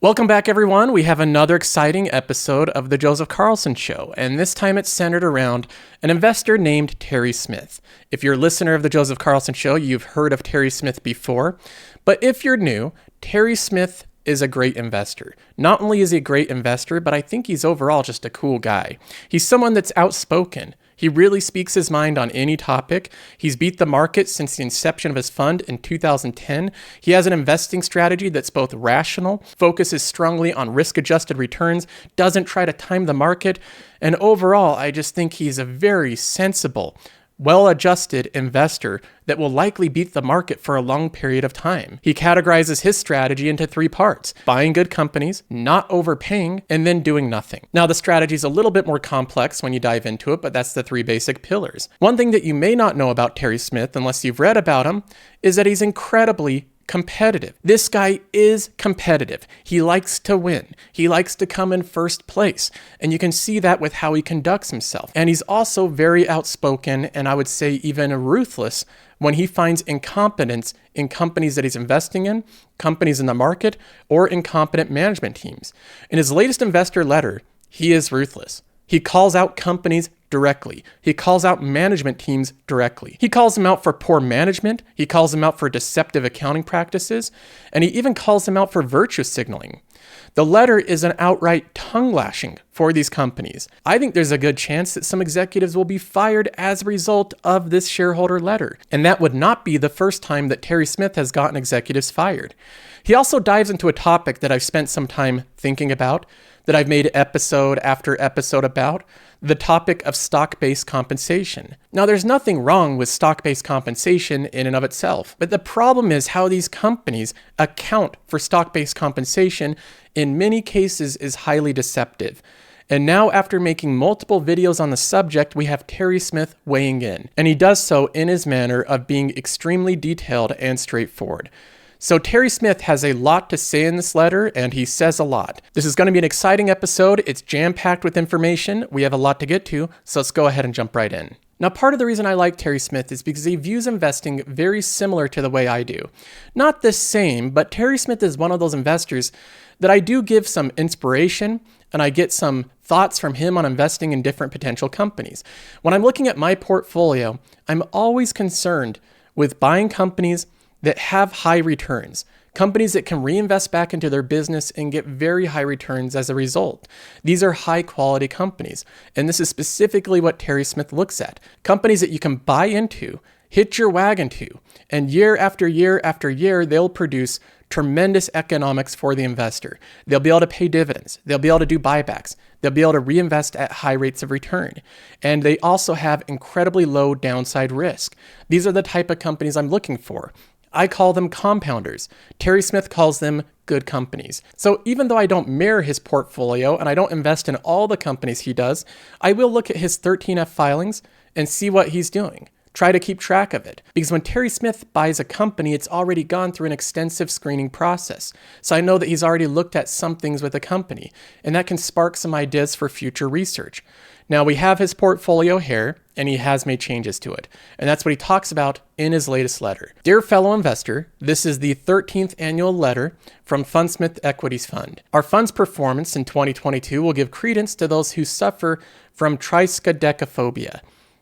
Welcome back, everyone. We have another exciting episode of the Joseph Carlson Show, and this time it's centered around an investor named Terry Smith. If you're a listener of the Joseph Carlson Show, you've heard of Terry Smith before, but if you're new, Terry Smith is a great investor. Not only is he a great investor, but I think he's overall just a cool guy. He's someone that's outspoken. He really speaks his mind on any topic. He's beat the market since the inception of his fund in 2010. He has an investing strategy that's both rational, focuses strongly on risk-adjusted returns, doesn't try to time the market, and overall, I just think he's a very sensible, well-adjusted investor that will likely beat the market for a long period of time. He categorizes his strategy into 3 parts: buying good companies, not overpaying, and then doing nothing. Now, the strategy is a little bit more complex when you dive into it, but that's the 3 basic pillars. One thing that you may not know about Terry Smith, unless you've read about him, is that he's incredibly competitive. This guy is competitive. He likes to win. He likes to come in first place. And you can see that with how he conducts himself. And he's also very outspoken, and I would say even ruthless when he finds incompetence in companies that he's investing in, companies in the market, or incompetent management teams. In his latest investor letter, he is ruthless. He calls out companies directly. He calls out management teams directly. He calls them out for poor management. He calls them out for deceptive accounting practices. And he even calls them out for virtue signaling. The letter is an outright tongue lashing for these companies. I think there's a good chance that some executives will be fired as a result of this shareholder letter. And that would not be the first time that Terry Smith has gotten executives fired. He also dives into a topic that I've spent some time thinking about, that I've made episode after episode about, the topic of stock-based compensation. Now, there's nothing wrong with stock-based compensation in and of itself, but the problem is how these companies account for stock-based compensation in many cases is highly deceptive. And now, after making multiple videos on the subject, we have Terry Smith weighing in, and he does so in his manner of being extremely detailed and straightforward. So Terry Smith has a lot to say in this letter, and he says a lot. This is going to be an exciting episode. It's jam-packed with information. We have a lot to get to, so let's go ahead and jump right in. Now, part of the reason I like Terry Smith is because he views investing very similar to the way I do. Not the same, but Terry Smith is one of those investors that I do give some inspiration, and I get some thoughts from him on investing in different potential companies. When I'm looking at my portfolio, I'm always concerned with buying companies that have high returns, companies that can reinvest back into their business and get very high returns as a result. These are high quality companies. And this is specifically what Terry Smith looks at. Companies that you can buy into, hitch your wagon to, and year after year after year, they'll produce tremendous economics for the investor. They'll be able to pay dividends. They'll be able to do buybacks. They'll be able to reinvest at high rates of return. And they also have incredibly low downside risk. These are the type of companies I'm looking for. I call them compounders. Terry Smith calls them good companies. So even though I don't mirror his portfolio and I don't invest in all the companies he does, I will look at his 13F filings and see what he's doing. Try to keep track of it. Because when Terry Smith buys a company, it's already gone through an extensive screening process. So I know that he's already looked at some things with a company, and that can spark some ideas for future research. Now, we have his portfolio here, and he has made changes to it. And that's what he talks about in his latest letter. Dear fellow investor, this is the 13th annual letter from Fundsmith Equities Fund. Our fund's performance in 2022 will give credence to those who suffer from triskaidekaphobia.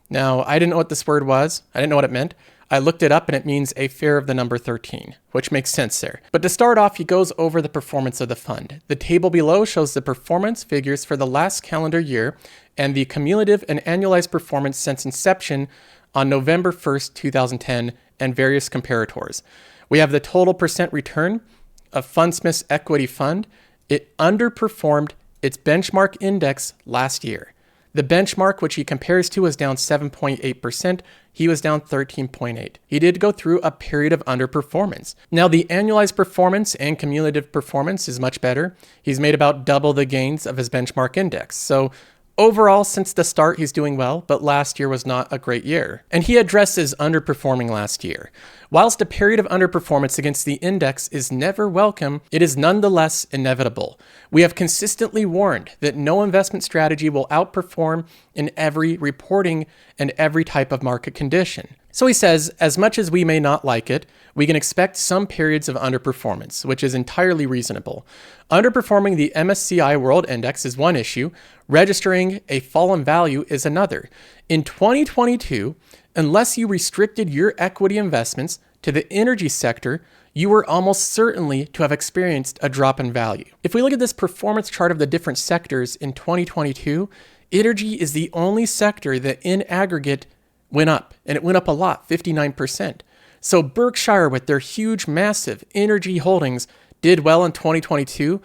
Now, I didn't know what this word was. I didn't know what it meant. I looked it up and it means a fear of the number 13, which makes sense there. But to start off, he goes over the performance of the fund. The table below shows the performance figures for the last calendar year and the cumulative and annualized performance since inception on November 1st, 2010, and various comparators. We have the total percent return of Fundsmith's equity fund. It underperformed its benchmark index last year. The benchmark, which he compares to, was down 7.8%. He was down 13.8%. He did go through a period of underperformance. Now, the annualized performance and cumulative performance is much better. He's made about double the gains of his benchmark index. So overall, since the start, he's doing well, but last year was not a great year. And he addresses underperforming last year. Whilst a period of underperformance against the index is never welcome, it is nonetheless inevitable. We have consistently warned that no investment strategy will outperform in every reporting and every type of market condition. So he says, as much as we may not like it, we can expect some periods of underperformance, which is entirely reasonable. Underperforming the MSCI World Index is one issue. Registering a fall in value is another. In 2022, unless you restricted your equity investments to the energy sector, you were almost certainly to have experienced a drop in value. If we look at this performance chart of the different sectors in 2022, energy is the only sector that in aggregate went up, and it went up a lot, 59%. So Berkshire, with their huge, massive energy holdings, did well in 2022,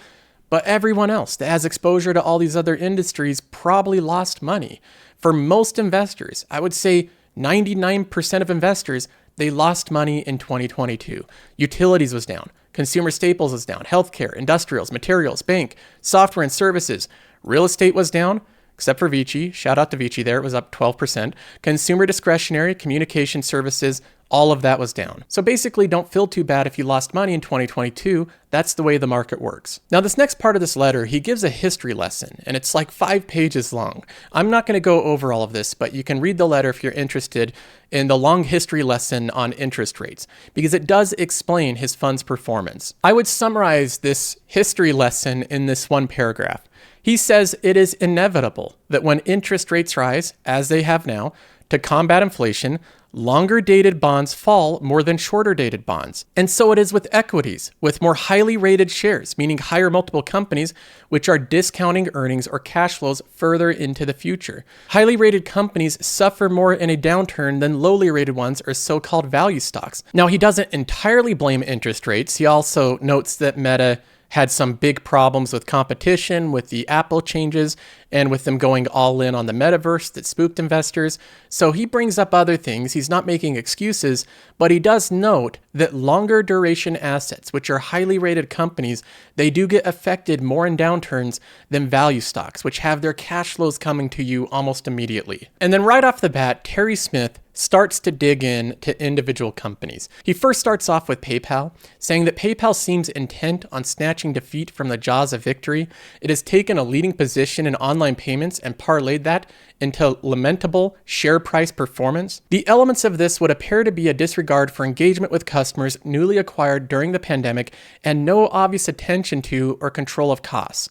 but everyone else that has exposure to all these other industries probably lost money. For most investors, I would say 99% of investors, they lost money in 2022. Utilities was down, consumer staples was down, healthcare, industrials, materials, bank, software and services, real estate was down, except for Vici. Shout out to Vici there, it was up 12%. Consumer discretionary, communication services, all of that was down. So basically, don't feel too bad if you lost money in 2022. That's the way the market works. Now, this next part of this letter, he gives a history lesson, and it's like 5 pages long. I'm not going to go over all of this, but you can read the letter if you're interested in the long history lesson on interest rates, because it does explain his fund's performance. I would summarize this history lesson in this one paragraph. He says it is inevitable that when interest rates rise, as they have now, to combat inflation, longer dated bonds fall more than shorter dated bonds. And so it is with equities, with more highly rated shares, meaning higher multiple companies, which are discounting earnings or cash flows further into the future. Highly rated companies suffer more in a downturn than lowly rated ones or so-called value stocks. Now, he doesn't entirely blame interest rates. He also notes that Meta had some big problems with competition, with the Apple changes, and with them going all in on the metaverse that spooked investors. So he brings up other things. He's not making excuses, but he does note that longer duration assets, which are highly rated companies, they do get affected more in downturns than value stocks, which have their cash flows coming to you almost immediately. And then right off the bat, Terry Smith starts to dig in to individual companies. He first starts off with PayPal, saying that PayPal seems intent on snatching defeat from the jaws of victory. It has taken a leading position in online payments and parlayed that into lamentable share price performance. The elements of this would appear to be a disregard for engagement with customers newly acquired during the pandemic and no obvious attention to or control of costs.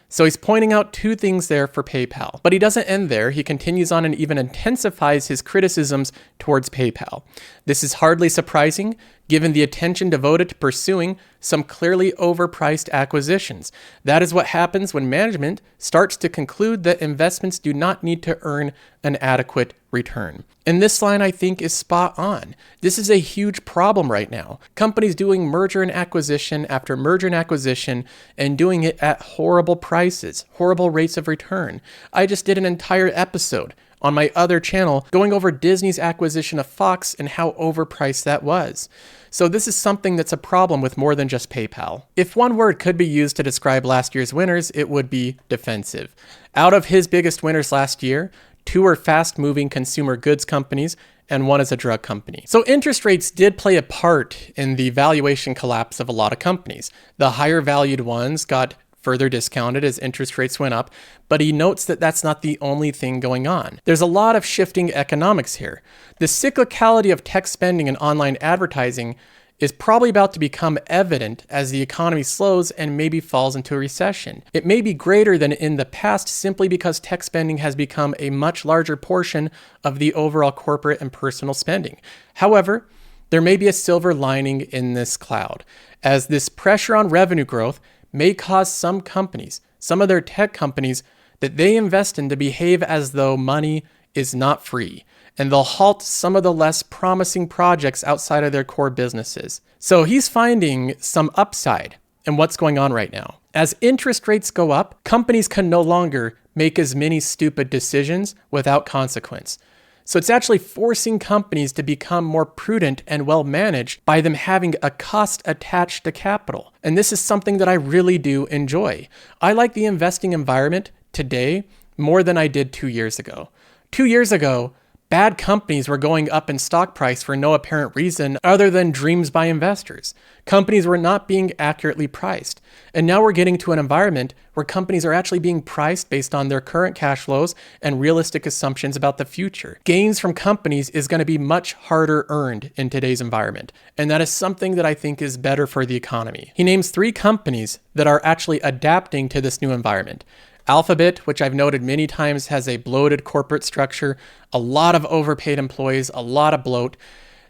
So he's pointing out 2 things there for PayPal. But he doesn't end there. He continues on and even intensifies his criticisms towards PayPal. This is hardly surprising, given the attention devoted to pursuing some clearly overpriced acquisitions. That is what happens when management starts to conclude that investments do not need to earn an adequate return. And this line, I think, is spot on. This is a huge problem right now. Companies doing merger and acquisition after merger and acquisition and doing it at horrible prices, horrible rates of return. I just did an entire episode on my other channel going over Disney's acquisition of Fox and how overpriced that was. So this is something that's a problem with more than just PayPal. If one word could be used to describe last year's winners, it would be defensive. Out of his biggest winners last year, 2 are fast-moving consumer goods companies, and 1 is a drug company. So interest rates did play a part in the valuation collapse of a lot of companies. The higher valued ones got further discounted as interest rates went up, but he notes that that's not the only thing going on. There's a lot of shifting economics here. The cyclicality of tech spending and online advertising is probably about to become evident as the economy slows and maybe falls into a recession. It may be greater than in the past simply because tech spending has become a much larger portion of the overall corporate and personal spending. However, there may be a silver lining in this cloud, as this pressure on revenue growth may cause some companies, some of their tech companies that they invest in, to behave as though money is not free, and they'll halt some of the less promising projects outside of their core businesses. So he's finding some upside in what's going on right now. As interest rates go up, companies can no longer make as many stupid decisions without consequence. So it's actually forcing companies to become more prudent and well managed by them having a cost attached to capital. And this is something that I really do enjoy. I like the investing environment today more than I did 2 years ago. 2 years ago, Bad companies were going up in stock price for no apparent reason other than dreams by investors. Companies were not being accurately priced. And now we're getting to an environment where companies are actually being priced based on their current cash flows and realistic assumptions about the future. Gains from companies is going to be much harder earned in today's environment. And that is something that I think is better for the economy. He names 3 companies that are actually adapting to this new environment. Alphabet, which I've noted many times, has a bloated corporate structure, a lot of overpaid employees, a lot of bloat.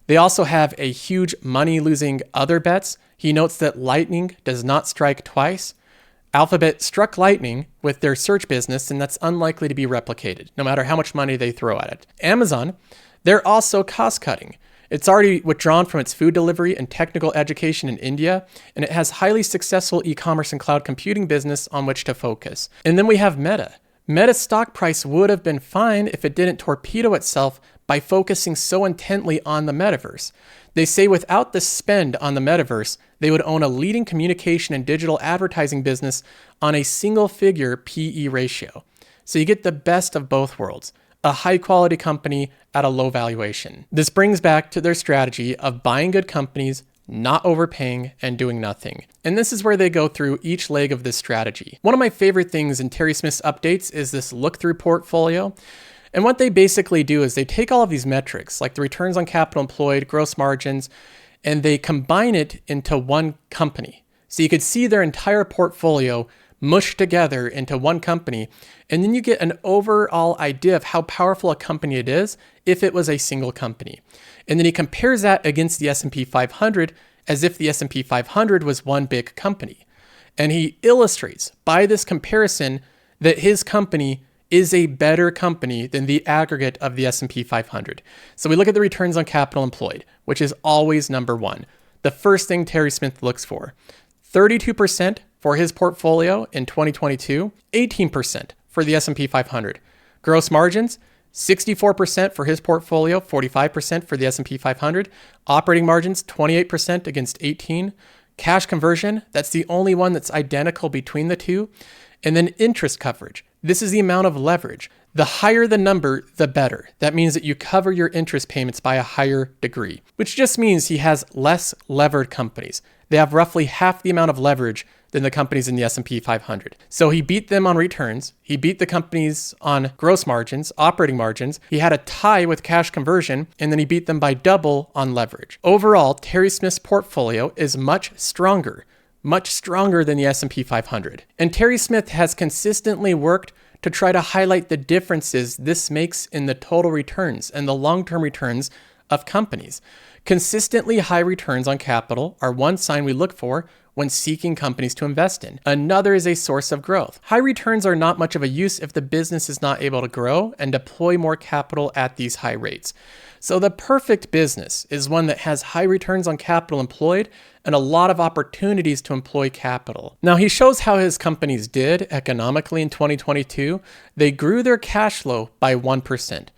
They also have a huge money-losing other bets. He notes that lightning does not strike twice. Alphabet struck lightning with their search business, and that's unlikely to be replicated, no matter how much money they throw at it. Amazon, they're also cost-cutting. It's already withdrawn from its food delivery and technical education in India, and it has highly successful e-commerce and cloud computing business on which to focus. And then we have Meta. Meta's stock price would have been fine if it didn't torpedo itself by focusing so intently on the metaverse. They say without the spend on the metaverse, they would own a leading communication and digital advertising business on a single-figure PE ratio. So you get the best of both worlds. A high-quality company at a low valuation. This brings back to their strategy of buying good companies, not overpaying, and doing nothing. And this is where they go through each leg of this strategy. One of my favorite things in Terry Smith's updates is this look-through portfolio. And what they basically do is they take all of these metrics, like the returns on capital employed, gross margins, and they combine it into one company. So you could see their entire portfolio mushed together into one company, and then you get an overall idea of how powerful a company it is if it was a single company. And then he compares that against the S&P 500 as if the S&P 500 was one big company. And he illustrates by this comparison that his company is a better company than the aggregate of the S&P 500. So we look at the returns on capital employed, which is always number one. The first thing Terry Smith looks for. 32% for his portfolio in 2022, 18% for the S&P 500. Gross margins, 64% for his portfolio, 45% for the S&P 500. Operating margins, 28% against 18%. Cash conversion, that's the only one that's identical between the two. And then interest coverage. This is the amount of leverage. The higher the number, the better. That means that you cover your interest payments by a higher degree, which just means he has less levered companies. They have roughly half the amount of leverage than the companies in the S&P 500. So he beat them on returns. He beat the companies on gross margins, operating margins. He had a tie with cash conversion, and then he beat them by double on leverage. Overall, Terry Smith's portfolio is much stronger than the S&P 500. And Terry Smith has consistently worked to try to highlight the differences this makes in the total returns and the long-term returns of companies. Consistently high returns on capital are one sign we look for when seeking companies to invest in. Another is a source of growth. High returns are not much of a use if the business is not able to grow and deploy more capital at these high rates. So the perfect business is one that has high returns on capital employed and a lot of opportunities to employ capital. Now he shows how his companies did economically in 2022. They grew their cash flow by 1%.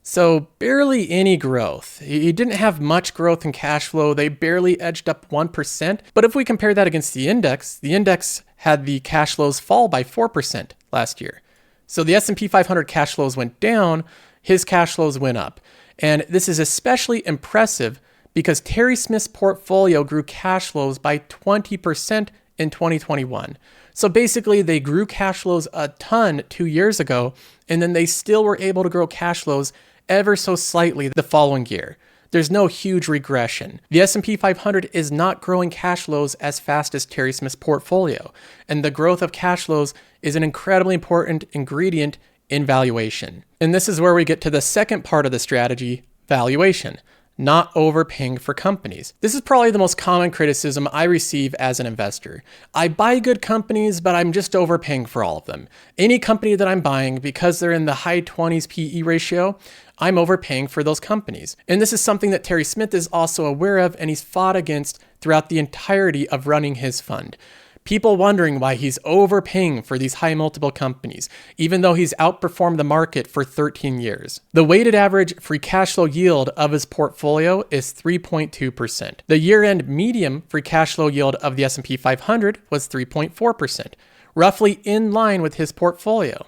So barely any growth. He didn't have much growth in cash flow. They barely edged up 1%. But if we compare that against the index had the cash flows fall by 4% last year. So the S&P 500 cash flows went down, his cash flows went up. And this is especially impressive because Terry Smith's portfolio grew cash flows by 20% in 2021. So basically they grew cash flows a ton 2 years ago, and then they still were able to grow cash flows ever so slightly the following year. There's no huge regression. The S&P 500 is not growing cash flows as fast as Terry Smith's portfolio, and the growth of cash flows is an incredibly important ingredient in valuation. And this is where we get to the second part of the strategy, valuation. Not overpaying for companies. This is probably the most common criticism I receive as an investor. I buy good companies, but I'm just overpaying for all of them. Any company that I'm buying, because they're in the high 20s PE ratio, I'm overpaying for those companies. And this is something that Terry Smith is also aware of, and he's fought against throughout the entirety of running his fund. People wondering why he's overpaying for these high multiple companies, even though he's outperformed the market for 13 years. The weighted average free cash flow yield of his portfolio is 3.2%. The year-end median free cash flow yield of the S&P 500 was 3.4%, roughly in line with his portfolio.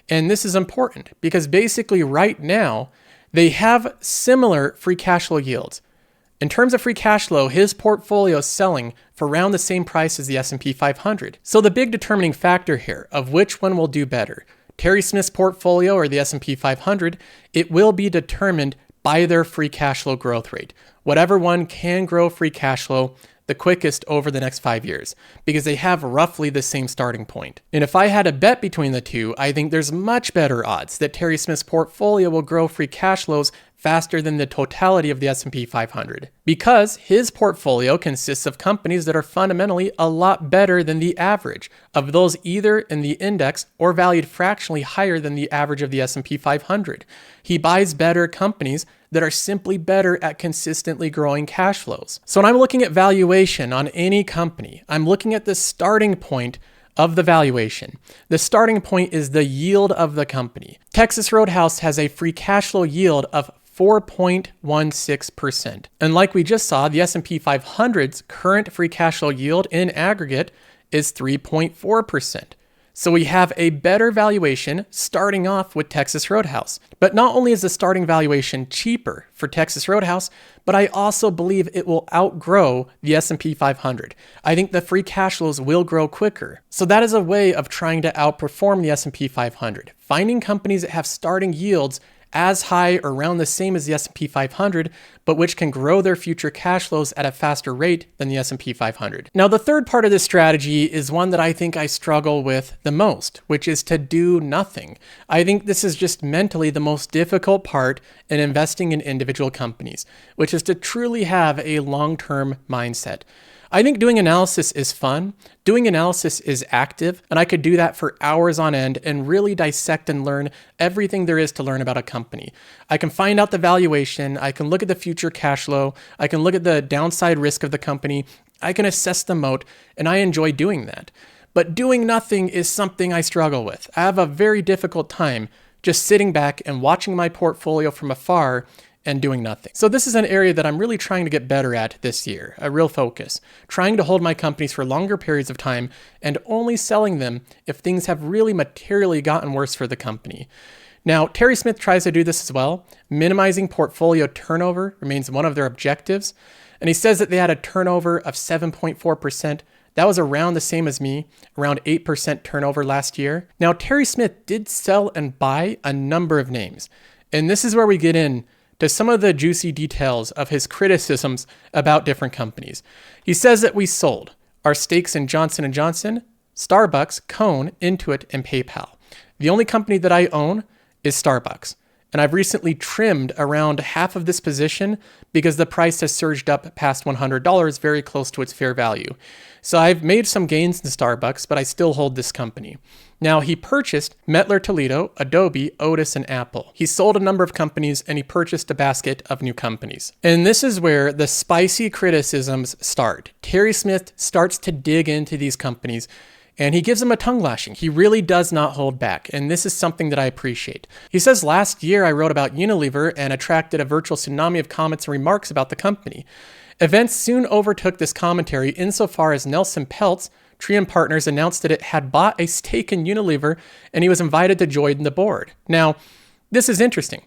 And this is important because basically right now, They have similar free cash flow yields. In terms of free cash flow, his portfolio is selling for around the same price as the S&P 500. So the big determining factor here of which one will do better, Terry Smith's portfolio or the S&P 500, it will be determined by their free cash flow growth rate. Whatever one can grow free cash flow the quickest over the next 5 years, because they have roughly the same starting point. And if I had a bet between the two, I think there's much better odds that Terry Smith's portfolio will grow free cash flows faster than the totality of the S&P 500, because his portfolio consists of companies that are fundamentally a lot better than the average of those either in the index or valued fractionally higher than the average of the S&P 500. He buys better companies that are simply better at consistently growing cash flows. So when I'm looking at valuation on any company, I'm looking at the starting point of the valuation. The starting point is the yield of the company. Texas Roadhouse has a free cash flow yield of 4.16%. And like we just saw, the S&P 500's current free cash flow yield in aggregate is 3.4%. So we have a better valuation starting off with Texas Roadhouse. But not only is the starting valuation cheaper for Texas Roadhouse, but I also believe it will outgrow the S&P 500. I think the free cash flows will grow quicker. So that is a way of trying to outperform the S&P 500. Finding companies that have starting yields as high or around the same as the S&P 500, but which can grow their future cash flows at a faster rate than the S&P 500. Now, the third part of this strategy is one that I think I struggle with the most, which is to do nothing. I think this is just mentally the most difficult part in investing in individual companies, which is to truly have a long-term mindset. I think doing analysis is fun, doing analysis is active, and I could do that for hours on end and really dissect and learn everything there is to learn about a company. I can find out the valuation, I can look at the future cash flow, I can look at the downside risk of the company, I can assess the moat, and I enjoy doing that. But doing nothing is something I struggle with. I have a very difficult time just sitting back and watching my portfolio from afar and doing nothing. So this is an area that I'm really trying to get better at this year, a real focus, trying to hold my companies for longer periods of time and only selling them if things have really materially gotten worse for the company. Now, Terry Smith tries to do this as well. Minimizing portfolio turnover remains one of their objectives. And he says that they had a turnover of 7.4%. That was around the same as me, around 8% turnover last year. Now, Terry Smith did sell and buy a number of names. And this is where we get in to some of the juicy details of his criticisms about different companies. He says that we sold our stakes in Johnson & Johnson, Starbucks, Cone, Intuit, and PayPal. The only company that I own is Starbucks. And I've recently trimmed around half of this position because the price has surged up past $100, very close to its fair value. So I've made some gains in Starbucks, but I still hold this company. Now, he purchased Mettler Toledo, Adobe, Otis, and Apple. He sold a number of companies and he purchased a basket of new companies. And this is where the spicy criticisms start. Terry Smith starts to dig into these companies and he gives them a tongue lashing. He really does not hold back, and this is something that I appreciate. He says, last year I wrote about Unilever and attracted a virtual tsunami of comments and remarks about the company. Events soon overtook this commentary insofar as Nelson Peltz, Trium Partners, announced that it had bought a stake in Unilever and he was invited to join the board. Now, this is interesting.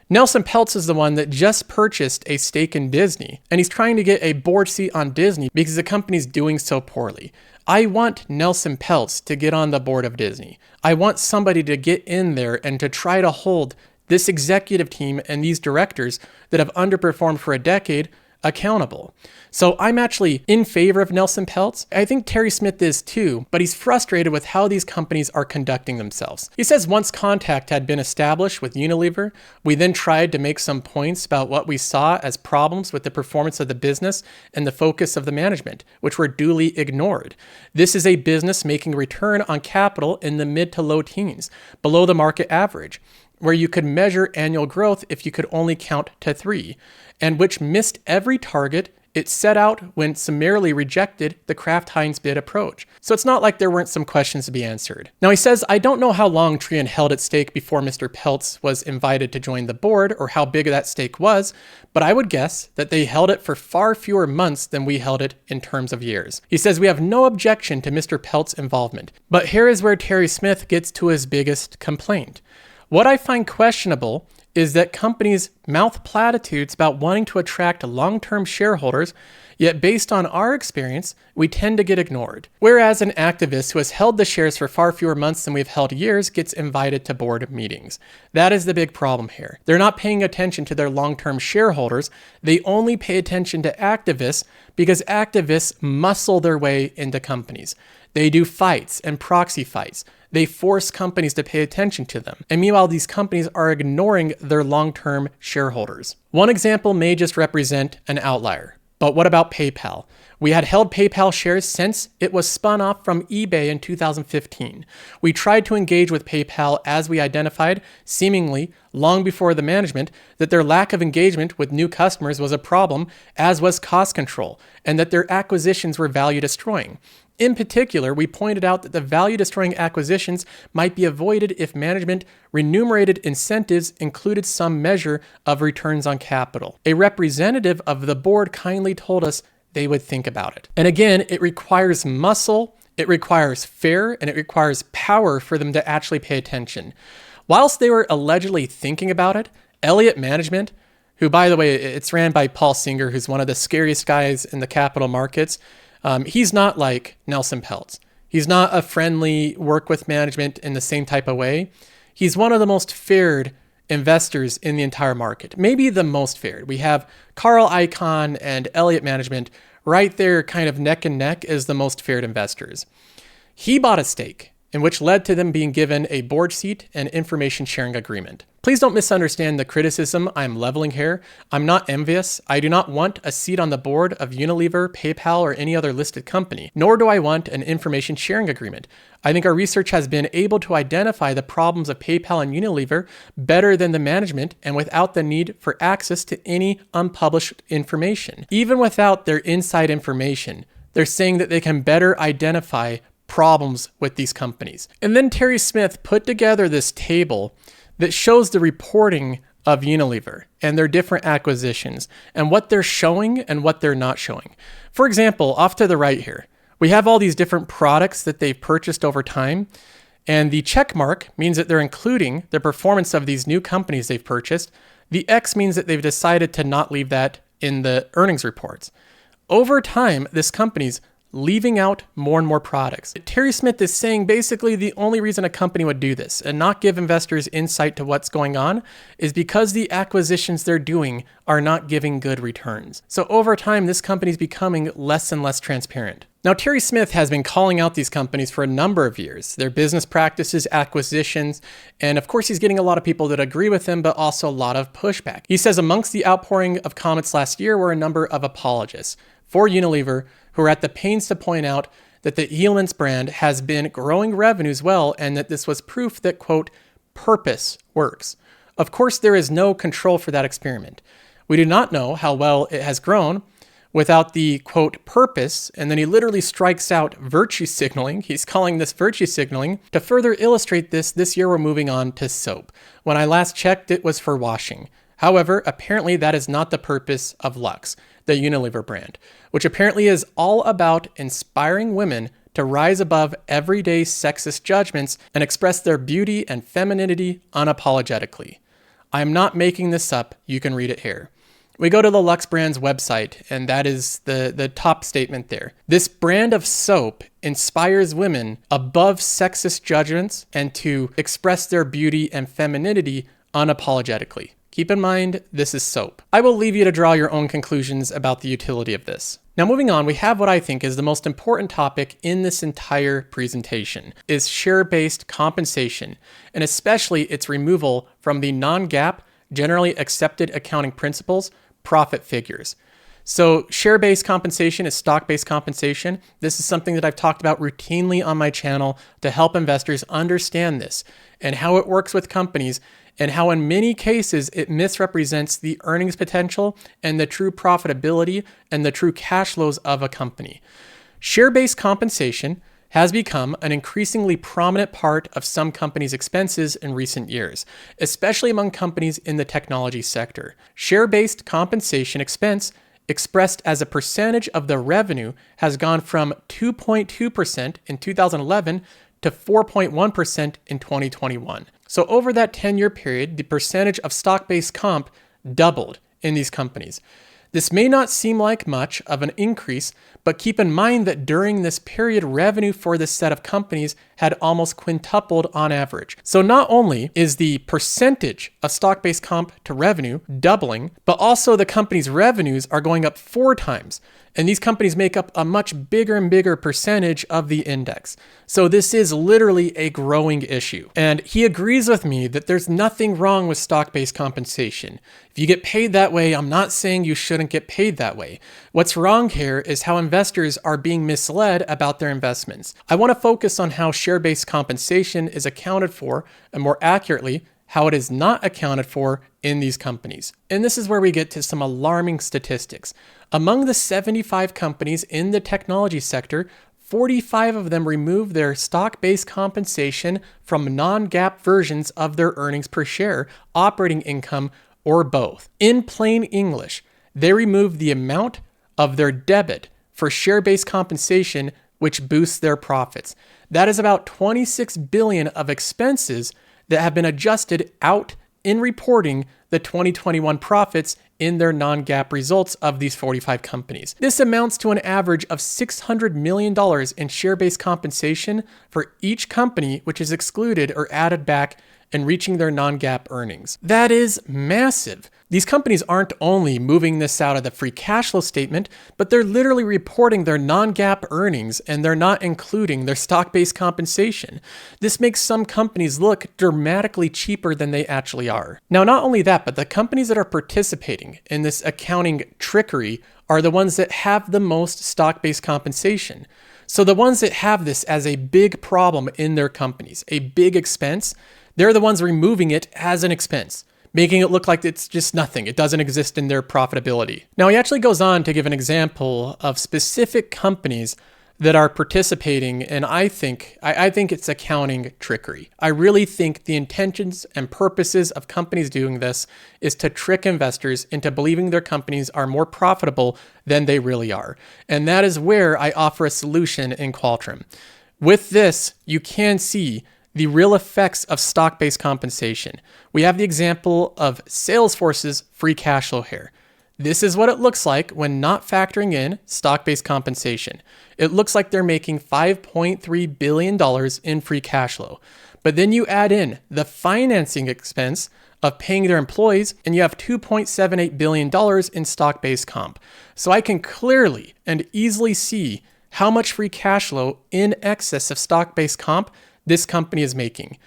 Nelson Peltz is the one that just purchased a stake in Disney, and he's trying to get a board seat on Disney because the company's doing so poorly. I want Nelson Peltz to get on the board of Disney. I want somebody to get in there and to try to hold this executive team and these directors that have underperformed for a decade accountable. So I'm actually in favor of Nelson Peltz. I think Terry Smith is too, but he's frustrated with how these companies are conducting themselves. He says once contact had been established with Unilever, we then tried to make some points about what we saw as problems with the performance of the business and the focus of the management, which were duly ignored. This is a business making a return on capital in the mid to low teens, below the market average, where you could measure annual growth if you could only count to 3, and which missed every target it set out when summarily rejected the Kraft Heinz bid approach. So it's not like there weren't some questions to be answered. Now he says, I don't know how long Trian held at stake before Mr. Peltz was invited to join the board or how big that stake was, but I would guess that they held it for far fewer months than we held it in terms of years. He says, we have no objection to Mr. Peltz's involvement, but here is where Terry Smith gets to his biggest complaint. What I find questionable is that companies mouth platitudes about wanting to attract long-term shareholders, yet based on our experience, we tend to get ignored. Whereas an activist who has held the shares for far fewer months than we've held years gets invited to board meetings. That is the big problem here. They're not paying attention to their long-term shareholders. They only pay attention to activists because activists muscle their way into companies. They do fights and proxy fights. They force companies to pay attention to them. And meanwhile, these companies are ignoring their long-term shareholders. One example may just represent an outlier. But what about PayPal? We had held PayPal shares since it was spun off from eBay in 2015. We tried to engage with PayPal as we identified, seemingly long before the management, that their lack of engagement with new customers was a problem, as was cost control, and that their acquisitions were value destroying. In particular, we pointed out that the value-destroying acquisitions might be avoided if management remunerated incentives included some measure of returns on capital. A representative of the board kindly told us they would think about it. And again, it requires muscle, it requires fair, and it requires power for them to actually pay attention. Whilst they were allegedly thinking about it, Elliott Management, who, by the way, it's ran by Paul Singer, who's one of the scariest guys in the capital markets, he's not like Nelson Peltz. He's not a friendly work with management in the same type of way. He's one of the most feared investors in the entire market, maybe the most feared. We have Carl Icahn and Elliott Management right there kind of neck and neck as the most feared investors. He bought a stake, in which led to them being given a board seat and information sharing agreement. Please don't misunderstand the criticism I'm leveling here. I'm not envious. I do not want a seat on the board of Unilever, PayPal, or any other listed company, nor do I want an information sharing agreement. I think our research has been able to identify the problems of PayPal and Unilever better than the management and without the need for access to any unpublished information. Even without their inside information, they're saying that they can better identify problems with these companies. And then Terry Smith put together this table that shows the reporting of Unilever and their different acquisitions and what they're showing and what they're not showing. For example, off to the right here, we have all these different products that they've purchased over time. And the check mark means that they're including the performance of these new companies they've purchased. The X means that they've decided to not leave that in the earnings reports. Over time, this company's leaving out more and more products. Terry Smith is saying basically the only reason a company would do this and not give investors insight to what's going on is because the acquisitions they're doing are not giving good returns. So over time, this company is becoming less and less transparent. Now, Terry Smith has been calling out these companies for a number of years, their business practices, acquisitions, and of course, he's getting a lot of people that agree with him, but also a lot of pushback. He says amongst the outpouring of comments last year were a number of apologists for Unilever who are at the pains to point out that the Elements brand has been growing revenues well and that this was proof that, quote, purpose works. Of course, there is no control for that experiment. We do not know how well it has grown without the, quote, purpose, and then he literally strikes out virtue signaling. He's calling this virtue signaling. To further illustrate this year we're moving on to soap. When I last checked, it was for washing. However, apparently that is not the purpose of Lux, the Unilever brand, which apparently is all about inspiring women to rise above everyday sexist judgments and express their beauty and femininity unapologetically. I am not making this up. You can read it here. We go to the Lux brand's website, and that is the top statement there. This brand of soap inspires women above sexist judgments and to express their beauty and femininity unapologetically. Keep in mind, this is soap. I will leave you to draw your own conclusions about the utility of this. Now moving on, we have what I think is the most important topic in this entire presentation, is share-based compensation, and especially its removal from the non-GAAP, generally accepted accounting principles, profit figures. So share-based compensation is stock-based compensation. This is something that I've talked about routinely on my channel to help investors understand this and how it works with companies and how in many cases it misrepresents the earnings potential and the true profitability and the true cash flows of a company. Share-based compensation has become an increasingly prominent part of some companies' expenses in recent years, especially among companies in the technology sector. Share-based compensation expense expressed as a percentage of the revenue has gone from 2.2% in 2011 to 4.1% in 2021. So over that 10-year period, the percentage of stock-based comp doubled in these companies. This may not seem like much of an increase, but keep in mind that during this period, revenue for this set of companies had almost quintupled on average. So not only is the percentage of stock-based comp to revenue doubling, but also the company's revenues are going up 4 times. And these companies make up a much bigger and bigger percentage of the index. So this is literally a growing issue. And he agrees with me that there's nothing wrong with stock-based compensation. If you get paid that way, I'm not saying you shouldn't get paid that way. What's wrong here is how investors are being misled about their investments. I want to focus on how share-based compensation is accounted for, and more accurately, how it is not accounted for in these companies. And this is where we get to some alarming statistics. Among the 75 companies in the technology sector, 45 of them remove their stock-based compensation from non-GAAP versions of their earnings per share, operating income, or both. In plain English, they remove the amount of their debit for share-based compensation, which boosts their profits. That is about $26 billion of expenses that have been adjusted out in reporting the 2021 profits in their non-GAAP results of these 45 companies. This amounts to an average of $600 million in share-based compensation for each company which is excluded or added back and reaching their non-GAAP earnings. That is massive. These companies aren't only moving this out of the free cash flow statement, but they're literally reporting their non-GAAP earnings and they're not including their stock-based compensation. This makes some companies look dramatically cheaper than they actually are. Now, not only that, but the companies that are participating in this accounting trickery are the ones that have the most stock-based compensation. So the ones that have this as a big problem in their companies, a big expense, they're the ones removing it as an expense, making it look like it's just nothing. It doesn't exist in their profitability. Now, he actually goes on to give an example of specific companies that are participating, and I think it's accounting trickery. I really think the intentions and purposes of companies doing this is to trick investors into believing their companies are more profitable than they really are. And that is where I offer a solution in Qualtrim. With this, you can see the real effects of stock-based compensation. We have the example of Salesforce's free cash flow here. This is what it looks like when not factoring in stock-based compensation. It looks like they're making $5.3 billion in free cash flow. But then you add in the financing expense of paying their employees, and you have $2.78 billion in stock-based comp. So I can clearly and easily see how much free cash flow in excess of stock-based comp this company is making.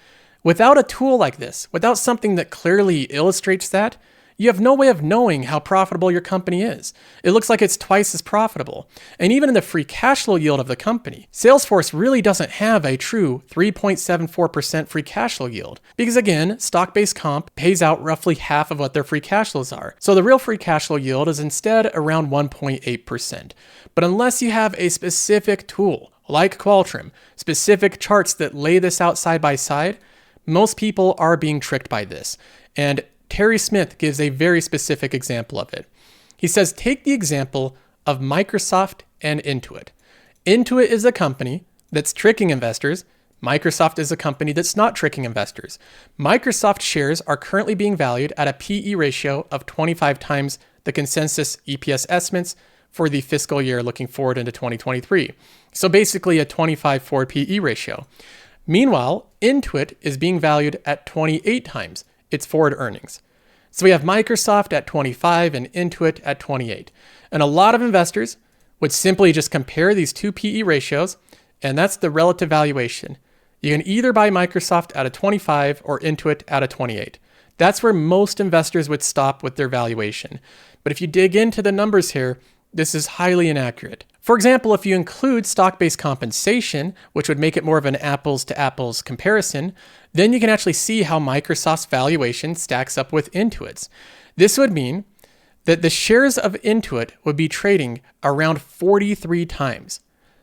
Without a tool like this, without something that clearly illustrates that, you have no way of knowing how profitable your company is. It looks like it's twice as profitable. And even in the free cash flow yield of the company, Salesforce really doesn't have a true 3.74% free cash flow yield. Because again, stock-based comp pays out roughly half of what their free cash flows are. So the real free cash flow yield is instead around 1.8%. But unless you have a specific tool, like Qualtrim, specific charts that lay this out side by side, most people are being tricked by this. And Terry Smith gives a very specific example of it. He says, take the example of Microsoft and Intuit. Intuit is a company that's tricking investors. Microsoft is a company that's not tricking investors. Microsoft shares are currently being valued at a PE ratio of 25 times the consensus EPS estimates for the fiscal year looking forward into 2023. So basically a 25 forward PE ratio. Meanwhile, Intuit is being valued at 28 times its forward earnings. So we have Microsoft at 25 and Intuit at 28. And a lot of investors would simply just compare these two PE ratios, and that's the relative valuation. You can either buy Microsoft at a 25 or Intuit at a 28. That's where most investors would stop with their valuation. But if you dig into the numbers here, this is highly inaccurate. For example, if you include stock-based compensation, which would make it more of an apples to apples comparison, then you can actually see how Microsoft's valuation stacks up with Intuit's. This would mean that the shares of Intuit would be trading around 43 times.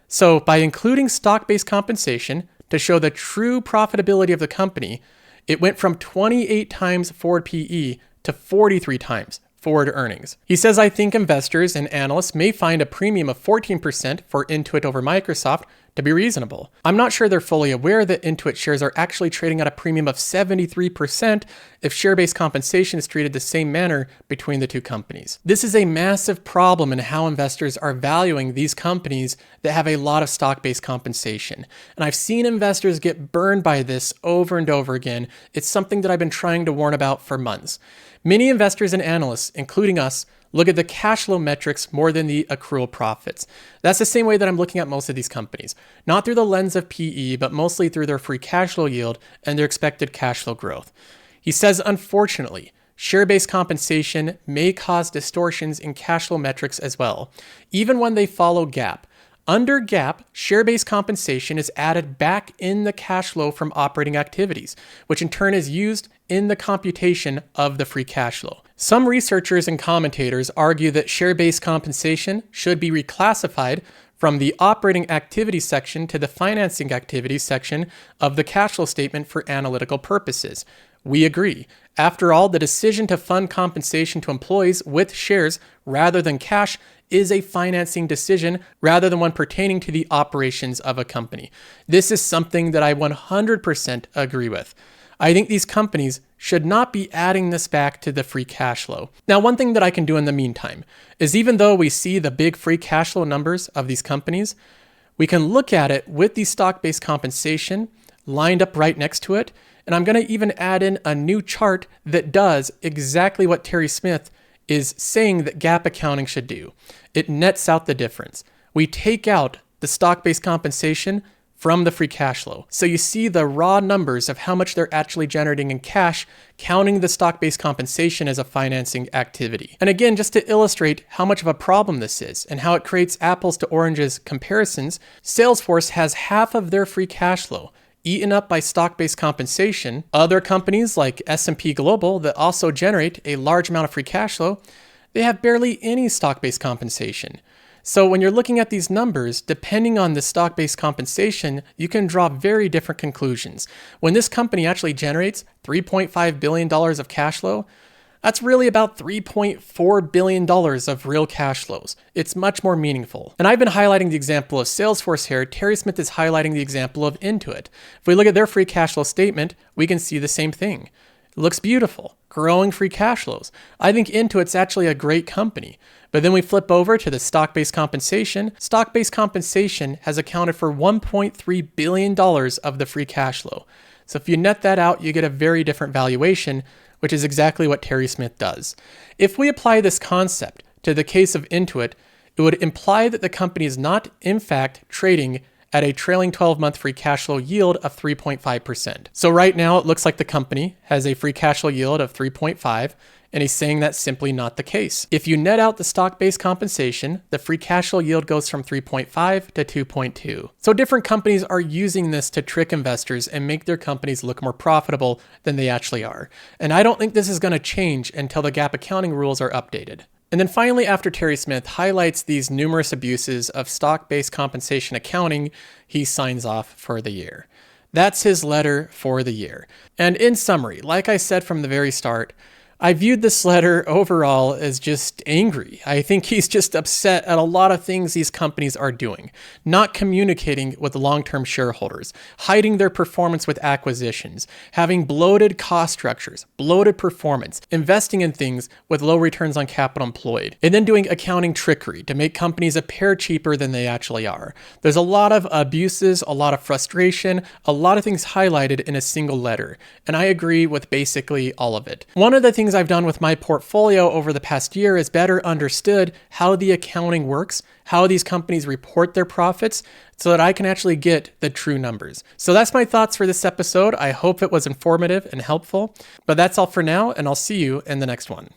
So by including stock-based compensation to show the true profitability of the company, it went from 28 times forward PE to 43 times forward earnings. He says, I think investors and analysts may find a premium of 14% for Intuit over Microsoft to be reasonable. I'm not sure they're fully aware that Intuit shares are actually trading at a premium of 73% if share-based compensation is treated the same manner between the two companies. This is a massive problem in how investors are valuing these companies that have a lot of stock-based compensation. And I've seen investors get burned by this over and over again. It's something that I've been trying to warn about for months. Many investors and analysts, including us, look at the cash flow metrics more than the accrual profits. That's the same way that I'm looking at most of these companies. Not through the lens of PE, but mostly through their free cash flow yield and their expected cash flow growth. He says, unfortunately, share-based compensation may cause distortions in cash flow metrics as well, even when they follow GAAP. Under GAAP, share-based compensation is added back in the cash flow from operating activities, which in turn is used in the computation of the free cash flow. Some researchers and commentators argue that share-based compensation should be reclassified from the operating activities section to the financing activities section of the cash flow statement for analytical purposes. We agree. After all, the decision to fund compensation to employees with shares rather than cash is a financing decision rather than one pertaining to the operations of a company. This is something that I 100% agree with. I think these companies should not be adding this back to the free cash flow. Now, one thing that I can do in the meantime is, even though we see the big free cash flow numbers of these companies, we can look at it with the stock-based compensation lined up right next to it. And I'm going to even add in a new chart that does exactly what Terry Smith is saying that GAAP accounting should do. It nets out the difference. We take out the stock-based compensation from the free cash flow. So you see the raw numbers of how much they're actually generating in cash, counting the stock-based compensation as a financing activity. And again, just to illustrate how much of a problem this is and how it creates apples to oranges comparisons, Salesforce has half of their free cash flow eaten up by stock-based compensation. Other companies like S&P Global that also generate a large amount of free cash flow, they have barely any stock-based compensation. So when you're looking at these numbers, depending on the stock-based compensation, you can draw very different conclusions. When this company actually generates $3.5 billion of cash flow, that's really about $3.4 billion of real cash flows. It's much more meaningful. And I've been highlighting the example of Salesforce here. Terry Smith is highlighting the example of Intuit. If we look at their free cash flow statement, we can see the same thing. It looks beautiful, growing free cash flows. I think Intuit's actually a great company. But then we flip over to the stock-based compensation. Stock-based compensation has accounted for $1.3 billion of the free cash flow. So if you net that out, you get a very different valuation, which is exactly what Terry Smith does. If we apply this concept to the case of Intuit, it would imply that the company is not, in fact, trading at a trailing 12-month free cash flow yield of 3.5%. So right now, it looks like the company has a free cash flow yield of 3.5, and he's saying that's simply not the case. If you net out the stock-based compensation, the free cash flow yield goes from 3.5 to 2.2. So different companies are using this to trick investors and make their companies look more profitable than they actually are. And I don't think this is going to change until the GAAP accounting rules are updated. And then finally, after Terry Smith highlights these numerous abuses of stock-based compensation accounting, he signs off for the year. That's his letter for the year. And in summary, like I said from the very start, I viewed this letter overall as just angry. I think he's just upset at a lot of things these companies are doing, not communicating with long-term shareholders, hiding their performance with acquisitions, having bloated cost structures, bloated performance, investing in things with low returns on capital employed, and then doing accounting trickery to make companies appear cheaper than they actually are. There's a lot of abuses, a lot of frustration, a lot of things highlighted in a single letter, and I agree with basically all of it. One of the things I've done with my portfolio over the past year is better understood how the accounting works, how these companies report their profits, so that I can actually get the true numbers. So that's my thoughts for this episode. I hope it was informative and helpful, but that's all for now, and I'll see you in the next one.